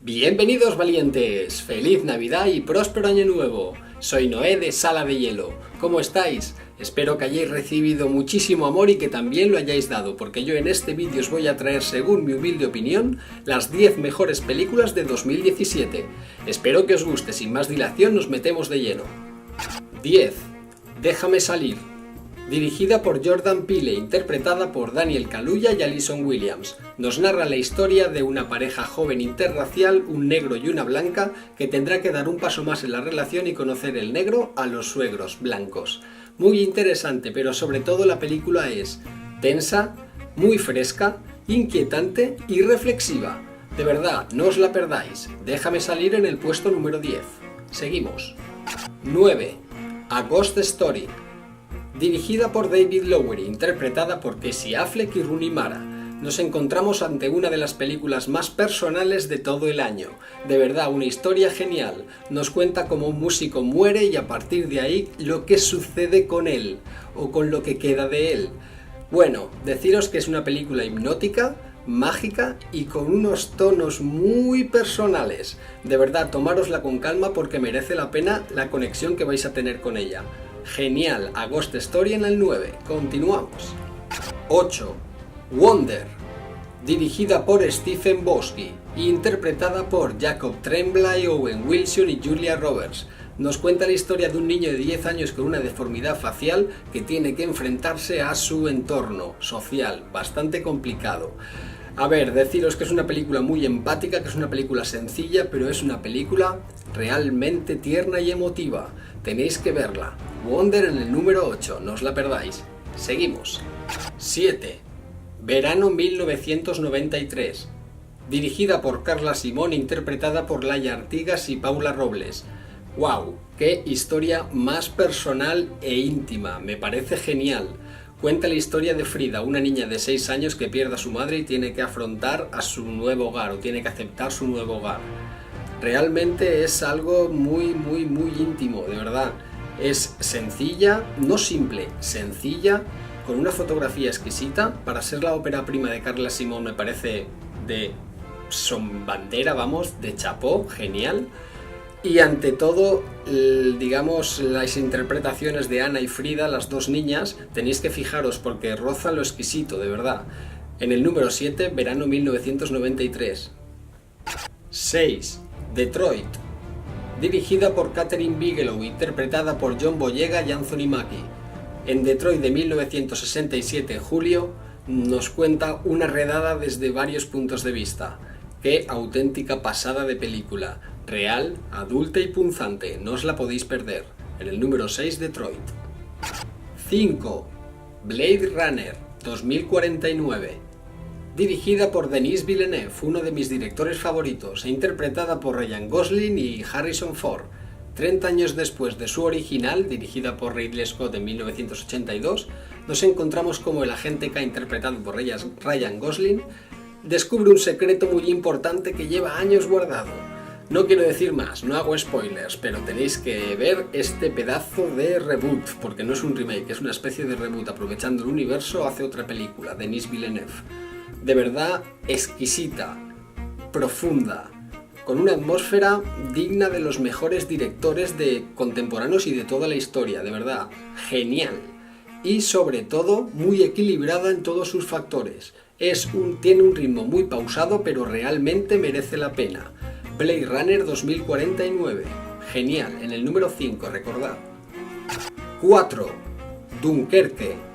Bienvenidos valientes, feliz Navidad y próspero año nuevo. Soy Noé de Sala de Hielo. ¿Cómo estáis? Espero que hayáis recibido muchísimo amor y que también lo hayáis dado, porque yo en este vídeo os voy a traer, según mi humilde opinión, las 10 mejores películas de 2017. Espero que os guste, sin más dilación nos metemos de lleno. 10. Déjame salir. Dirigida por Jordan Peele, interpretada por Daniel Kaluuya y Alison Williams, nos narra la historia de una pareja joven interracial, un negro y una blanca, que tendrá que dar un paso más en la relación y conocer el negro a los suegros blancos. Muy interesante, pero sobre todo la película es tensa, muy fresca, inquietante y reflexiva. De verdad, no os la perdáis. Déjame salir en el puesto número 10. Seguimos. 9. A Ghost Story. Dirigida por David Lowery, interpretada por Casey Affleck y Rooney Mara, nos encontramos ante una de las películas más personales de todo el año. De verdad, una historia genial. Nos cuenta cómo un músico muere y a partir de ahí lo que sucede con él, o con lo que queda de él. Bueno, deciros que es una película hipnótica, mágica y con unos tonos muy personales. De verdad, tomárosla con calma porque merece la pena la conexión que vais a tener con ella. Genial, A Ghost Story en el 9. Continuamos. 8. Wonder. Dirigida por Stephen Boski e interpretada por Jacob Tremblay, Owen Wilson y Julia Roberts. Nos cuenta la historia de un niño de 10 años con una deformidad facial que tiene que enfrentarse a su entorno social, bastante complicado. A ver, deciros que es una película muy empática, que es una película sencilla, pero es una película realmente tierna y emotiva. Tenéis que verla. Wonder en el número 8, no os la perdáis. Seguimos. 7. Verano 1993. Dirigida por Carla Simón, interpretada por Laia Artigas y Paula Robles. ¡Wow! ¡Qué historia más personal e íntima! Me parece genial. Cuenta la historia de Frida, una niña de 6 años que pierde a su madre y tiene que afrontar a su nuevo hogar, o tiene que aceptar su nuevo hogar. Realmente es algo muy íntimo, de verdad. Es sencilla, no simple, sencilla, con una fotografía exquisita. Para ser la ópera prima de Carla Simón me parece de son bandera, vamos, de chapó, genial. Y ante todo, digamos, las interpretaciones de Ana y Frida, las dos niñas, tenéis que fijaros porque rozan lo exquisito, de verdad. En el número 7, Verano 1993. 6. Detroit. Dirigida por Katherine Bigelow, interpretada por John Boyega y Anthony Mackie. En Detroit de 1967, julio, nos cuenta una redada desde varios puntos de vista. ¡Qué auténtica pasada de película! Real, adulta y punzante, no os la podéis perder. En el número 6, Detroit. 5. Blade Runner 2049. Dirigida por Denis Villeneuve, uno de mis directores favoritos, e interpretada por Ryan Gosling y Harrison Ford. 30 años después de su original, dirigida por Ridley Scott en 1982, nos encontramos como el agente K, interpretado por Ryan Gosling, descubre un secreto muy importante que lleva años guardado. No quiero decir más, no hago spoilers, pero tenéis que ver este pedazo de reboot, porque no es un remake, es una especie de reboot, aprovechando el universo hace otra película, Denis Villeneuve. De verdad exquisita, profunda, con una atmósfera digna de los mejores directores de contemporáneos y de toda la historia, de verdad, genial. Y sobre todo, muy equilibrada en todos sus factores. Tiene un ritmo muy pausado, pero realmente merece la pena. Blade Runner 2049. Genial, en el número 5, recordad. 4. Dunkerque.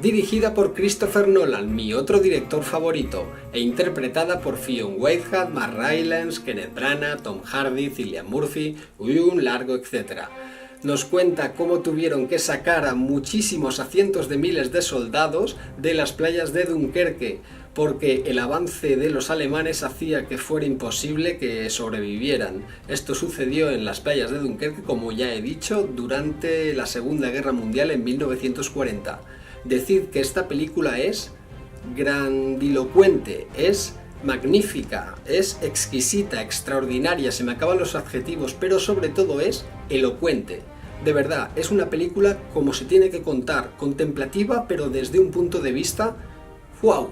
Dirigida por Christopher Nolan, mi otro director favorito, e interpretada por Fionn Whitehead, Mark Rylance, Kenneth Branagh, Tom Hardy, Cillian Murphy, y un largo etcétera. Nos cuenta cómo tuvieron que sacar a muchísimos, a cientos de miles de soldados de las playas de Dunkerque, porque el avance de los alemanes hacía que fuera imposible que sobrevivieran. Esto sucedió en las playas de Dunkerque, como ya he dicho, durante la Segunda Guerra Mundial en 1940. Decid que esta película es grandilocuente, es magnífica, es exquisita, extraordinaria, se me acaban los adjetivos, pero sobre todo es elocuente. De verdad, es una película como se tiene que contar, contemplativa, pero desde un punto de vista, wow,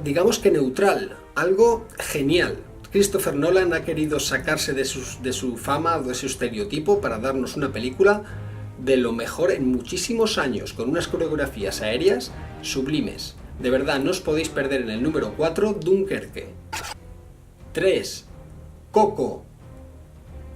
digamos que neutral, algo genial, Christopher Nolan ha querido sacarse de su fama, de su estereotipo, para darnos una película de lo mejor en muchísimos años, con unas coreografías aéreas sublimes. De verdad, no os podéis perder en el número 4, Dunkerque. 3. Coco,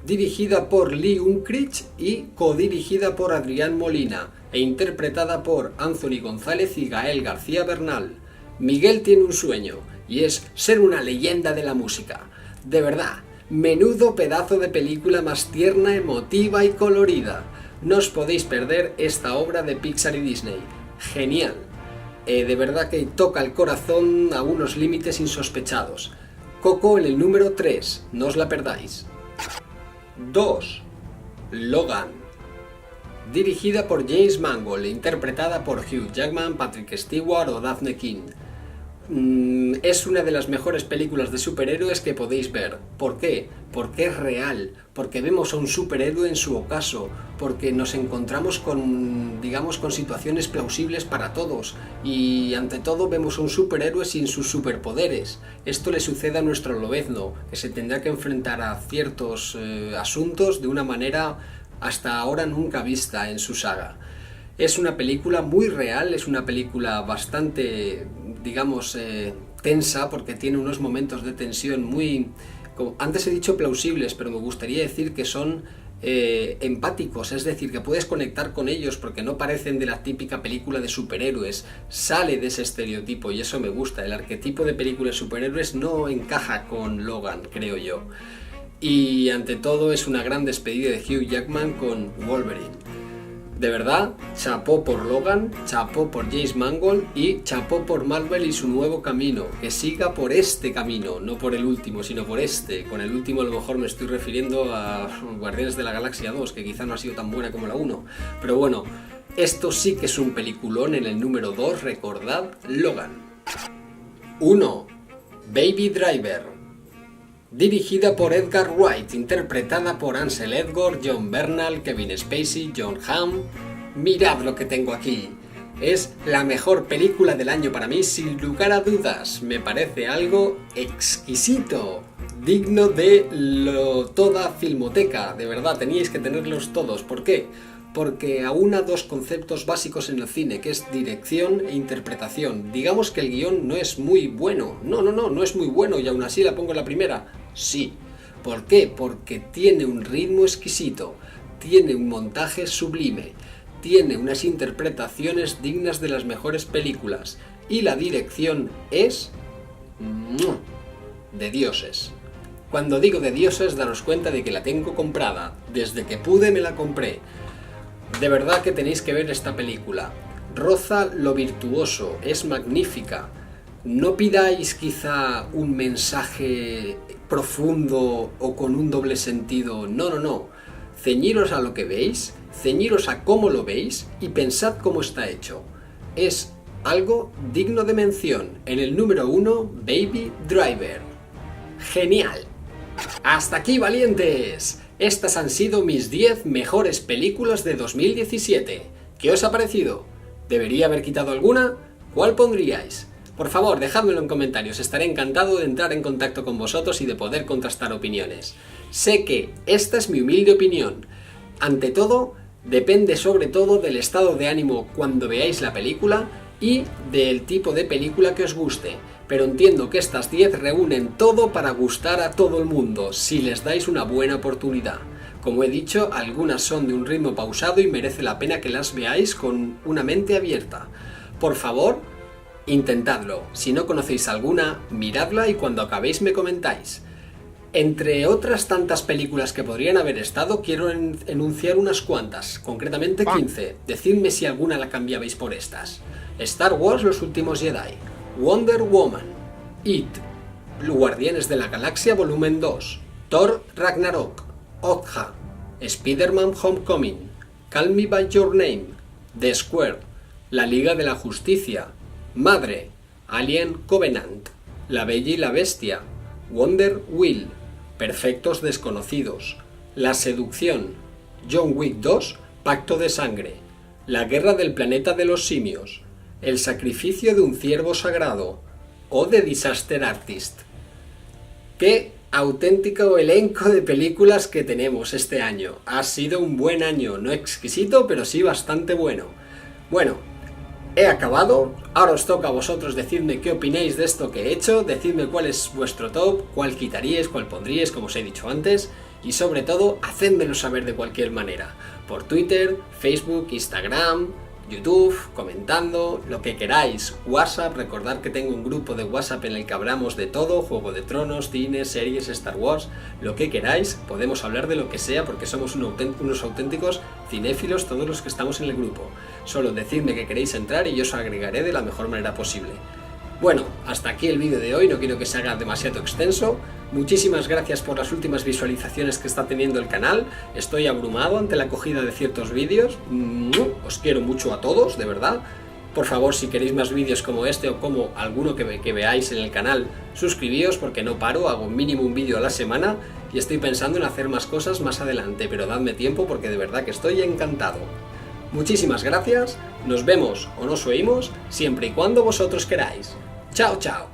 dirigida por Lee Unkrich y codirigida por Adrián Molina e interpretada por Anthony González y Gael García Bernal. Miguel tiene un sueño, y es ser una leyenda de la música. De verdad, menudo pedazo de película más tierna, emotiva y colorida. No os podéis perder esta obra de Pixar y Disney. Genial. De verdad que toca el corazón a unos límites insospechados. Coco en el número 3, no os la perdáis. 2. Logan, dirigida por James Mangold e interpretada por Hugh Jackman, Patrick Stewart o Daphne King. Es una de las mejores películas de superhéroes que podéis ver. ¿Por qué? Porque es real, porque vemos a un superhéroe en su ocaso, porque nos encontramos con situaciones plausibles para todos, y ante todo vemos a un superhéroe sin sus superpoderes. Esto le sucede a nuestro Lobezno, que se tendrá que enfrentar a ciertos asuntos de una manera hasta ahora nunca vista en su saga. Es una película muy real, es una película bastante, tensa, porque tiene unos momentos de tensión muy, antes he dicho plausibles, pero me gustaría decir que son empáticos, es decir, que puedes conectar con ellos porque no parecen de la típica película de superhéroes, sale de ese estereotipo y eso me gusta. El arquetipo de película de superhéroes no encaja con Logan, creo yo. Y ante todo es una gran despedida de Hugh Jackman con Wolverine. De verdad, chapó por Logan, chapó por James Mangold y chapó por Marvel y su nuevo camino. Que siga por este camino, no por el último, sino por este. Con el último a lo mejor me estoy refiriendo a Guardianes de la Galaxia 2, que quizá no ha sido tan buena como la 1. Pero bueno, esto sí que es un peliculón. En el número 2, recordad, Logan. 1. Baby Driver, dirigida por Edgar Wright, interpretada por Ansel Elgort, John Bernal, Kevin Spacey, John Hamm. Mirad lo que tengo aquí. Es la mejor película del año para mí, sin lugar a dudas. Me parece algo exquisito, digno de toda filmoteca. De verdad, teníais que tenerlos todos. ¿Por qué? Porque aúna dos conceptos básicos en el cine, que es dirección e interpretación. Digamos que el guión no es muy bueno. No es muy bueno y aún así la pongo en la primera. Sí. ¿Por qué? Porque tiene un ritmo exquisito, tiene un montaje sublime, tiene unas interpretaciones dignas de las mejores películas y la dirección es de dioses. Cuando digo de dioses, daros cuenta de que la tengo comprada. Desde que pude me la compré. De verdad que tenéis que ver esta película. Roza lo virtuoso, es magnífica. No pidáis quizá un mensaje profundo o con un doble sentido. No. Ceñiros a lo que veis, ceñiros a cómo lo veis y pensad cómo está hecho. Es algo digno de mención. En el número 1, Baby Driver. ¡Genial! ¡Hasta aquí, valientes! Estas han sido mis 10 mejores películas de 2017. ¿Qué os ha parecido? ¿Debería haber quitado alguna? ¿Cuál pondríais? Por favor, dejádmelo en comentarios, estaré encantado de entrar en contacto con vosotros y de poder contrastar opiniones. Sé que esta es mi humilde opinión. Ante todo, depende sobre todo del estado de ánimo cuando veáis la película y del tipo de película que os guste. Pero entiendo que estas 10 reúnen todo para gustar a todo el mundo, si les dais una buena oportunidad. Como he dicho, algunas son de un ritmo pausado y merece la pena que las veáis con una mente abierta. Por favor, intentadlo. Si no conocéis alguna, miradla y cuando acabéis me comentáis. Entre otras tantas películas que podrían haber estado, quiero enunciar unas cuantas, concretamente 15. Decidme si alguna la cambiabais por estas. Star Wars: Los Últimos Jedi, Wonder Woman, It, Guardianes de la Galaxia Volumen 2, Thor Ragnarok, Okja, Spider-Man Homecoming, Call Me By Your Name, The Square, La Liga de la Justicia, Madre, Alien Covenant, La Bella y la Bestia, Wonder Wheel, Perfectos Desconocidos, La Seducción, John Wick 2, Pacto de Sangre, La Guerra del Planeta de los Simios, El Sacrificio de un Ciervo Sagrado o The Disaster Artist. ¿Qué auténtico elenco de películas que tenemos este año. Ha sido un buen año, no exquisito, pero sí bastante bueno. Bueno, he acabado, ahora os toca a vosotros decirme qué opináis de esto que he hecho, decidme cuál es vuestro top, cuál quitaríais, cuál pondríais, como os he dicho antes, y sobre todo, hacédmelo saber de cualquier manera, por Twitter, Facebook, Instagram, YouTube, comentando, lo que queráis, WhatsApp, recordad que tengo un grupo de WhatsApp en el que hablamos de todo, Juego de Tronos, cine, series, Star Wars, lo que queráis, podemos hablar de lo que sea porque somos unos auténticos cinéfilos todos los que estamos en el grupo. Solo decidme que queréis entrar y yo os agregaré de la mejor manera posible. Bueno, hasta aquí el vídeo de hoy, no quiero que se haga demasiado extenso. Muchísimas gracias por las últimas visualizaciones que está teniendo el canal. Estoy abrumado ante la acogida de ciertos vídeos. Os quiero mucho a todos, de verdad. Por favor, si queréis más vídeos como este o como alguno que veáis en el canal, suscribíos porque no paro, hago mínimo un vídeo a la semana y estoy pensando en hacer más cosas más adelante, pero dadme tiempo porque de verdad que estoy encantado. Muchísimas gracias, nos vemos o nos oímos siempre y cuando vosotros queráis. ¡Chao, chao!